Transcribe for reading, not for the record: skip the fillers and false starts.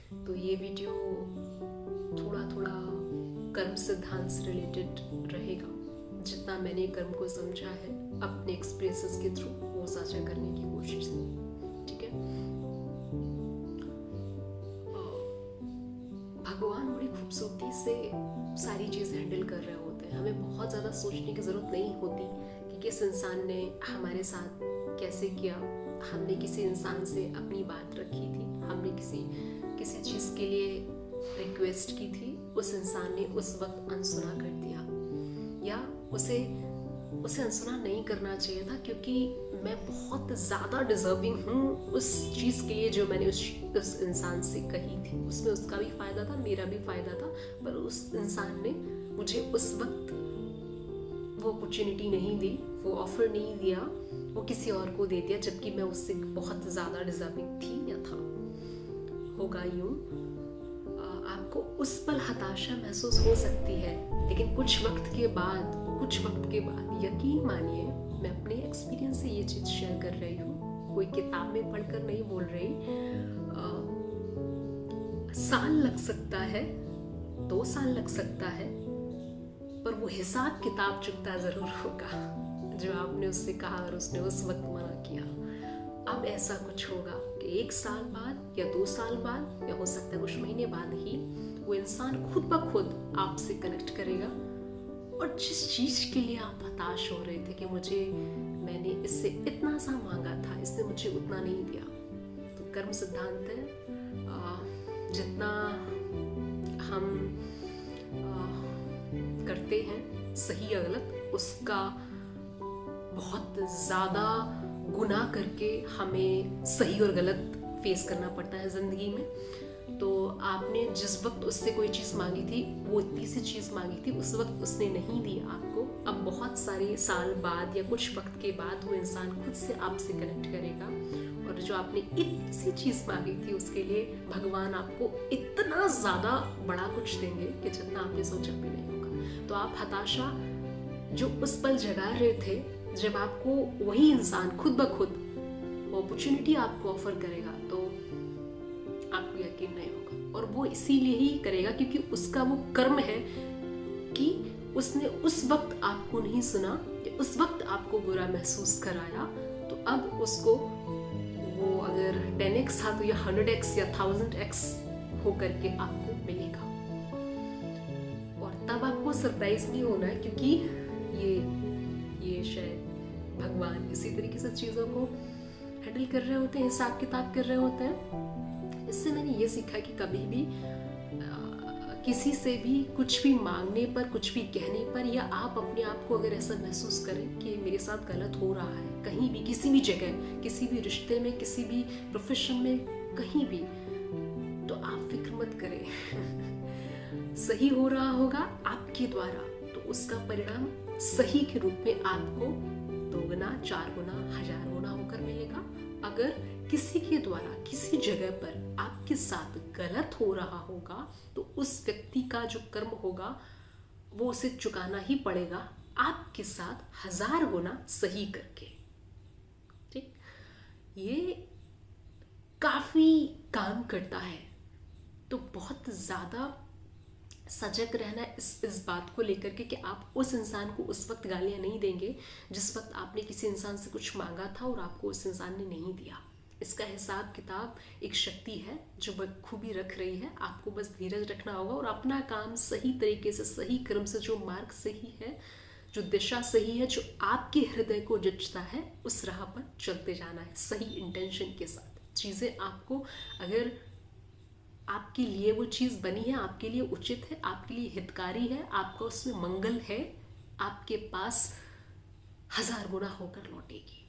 तो ये वीडियो थोड़ा थोड़ा कर्म सिद्धांत से रिलेटेड रहेगा। जितना मैंने कर्म को समझा है अपने एक्सपीरियंसेस के थ्रू वो साझा करने की कोशिश की। ठीक है, भगवान बड़ी खूबसूरती से सारी चीज़ हैंडल कर रहे होते हैं। हमें बहुत ज़्यादा सोचने की ज़रूरत नहीं होती कि किस इंसान ने हमारे साथ कैसे किया। हमने किसी इंसान से अपनी बात रखी थी, हमने किसी चीज़ के लिए रिक्वेस्ट की थी, उस इंसान ने उस वक्त अनसुना कर दिया, या उसे अनसुना नहीं करना चाहिए था, क्योंकि मैं बहुत ज़्यादा डिजर्विंग हूँ उस चीज़ के लिए जो मैंने उस इंसान से कही थी। उसमें उसका भी फ़ायदा था, मेरा भी फ़ायदा था, पर उस इंसान ने मुझे उस वक्त वो अपॉर्चुनिटी नहीं दी, वो ऑफर नहीं दिया, वो किसी और को दे दिया, जबकि मैं उससे बहुत ज़्यादा डिजर्विंग थी या था। होगा यूँ, आपको उस पल हताशा महसूस हो सकती है, लेकिन कुछ वक्त के बाद यकीन मानिए, मैं अपने एक्सपीरियंस से ये चीज़ शेयर कर रही हूँ, कोई किताब में पढ़कर नहीं बोल रही। साल लग सकता है, 2 साल लग सकता है, पर वो हिसाब किताब चुकता ज़रूर होगा जो आपने उससे कहा और उसने उस वक्त मना किया। अब ऐसा कुछ होगा कि 1 साल बाद या 2 साल बाद, या हो सकता है कुछ महीने बाद ही वो इंसान खुद ब खुद आपसे कनेक्ट करेगा, और जिस चीज़ के लिए आप हताश हो रहे थे कि मैंने इससे इतना सा मांगा था, इसने मुझे उतना नहीं दिया। तो कर्म सिद्धांत है, जितना हम करते हैं सही या गलत, उसका बहुत ज़्यादा गुना करके हमें सही और गलत फेस करना पड़ता है ज़िंदगी में। तो आपने जिस वक्त उससे कोई चीज़ मांगी थी, वो इतनी सी चीज़ मांगी थी, उस वक्त उसने नहीं दी आपको। अब बहुत सारे साल बाद या कुछ वक्त के बाद वो इंसान खुद से आपसे कनेक्ट करेगा, और जो आपने इतनी सी चीज़ मांगी थी उसके लिए भगवान आपको इतना ज़्यादा बड़ा कुछ देंगे कि जितना आपने सोचा भी नहीं होगा। तो आप हताशा जो उस पल जगा रहे थे, जब आपको वही इंसान खुद ब खुद वो अपॉर्चुनिटी आपको ऑफर करेगा, तो आपको यकीन नहीं होगा। और वो इसीलिए ही करेगा क्योंकि उसका वो कर्म है कि उसने उस वक्त आपको नहीं सुना, उस वक्त आपको बुरा महसूस कराया, तो अब उसको वो अगर 10x था तो या 100x या 1000x हो करके आपको मिलेगा। और तब आपको सरप्राइज नहीं होना है, क्योंकि ये शायद भगवान इसी तरीके से चीज़ों को हैंडल कर रहे होते हैं, हिसाब किताब कर रहे होते हैं। इससे मैंने ये सीखा कि कभी भी किसी से भी कुछ भी मांगने पर, कुछ भी कहने पर, या आप अपने आप को अगर ऐसा महसूस करें कि मेरे साथ गलत हो रहा है कहीं भी, किसी भी जगह, किसी भी रिश्ते में, किसी भी प्रोफेशन में, कहीं भी, तो आप फिक्र मत करें सही हो रहा होगा आपके द्वारा, तो उसका परिणाम सही के रूप में आपको 2 गुना, 4 गुना, 1000 गुना होकर मिलेगा। अगर किसी के द्वारा किसी जगह पर आपके साथ गलत हो रहा होगा, तो उस व्यक्ति का जो कर्म होगा वो उसे चुकाना ही पड़ेगा आपके साथ 1000 गुना सही करके। ठीक, ये काफी काम करता है। तो बहुत ज्यादा सजग रहना इस बात को लेकर के कि आप उस इंसान को उस वक्त गालियां नहीं देंगे जिस वक्त आपने किसी इंसान से कुछ मांगा था और आपको उस इंसान ने नहीं दिया। इसका हिसाब किताब एक शक्ति है जो बखूबी रख रही है। आपको बस धीरज रखना होगा और अपना काम सही तरीके से, सही क्रम से, जो मार्ग सही है, जो दिशा सही है, जो आपके हृदय को जचता है, उस राह पर चलते जाना है सही इंटेंशन के साथ। चीज़ें आपको, अगर आपके लिए वो चीज़ बनी है, आपके लिए उचित है, आपके लिए हितकारी है, आपका उसमें मंगल है, आपके पास 1000 गुना होकर लौटेगी।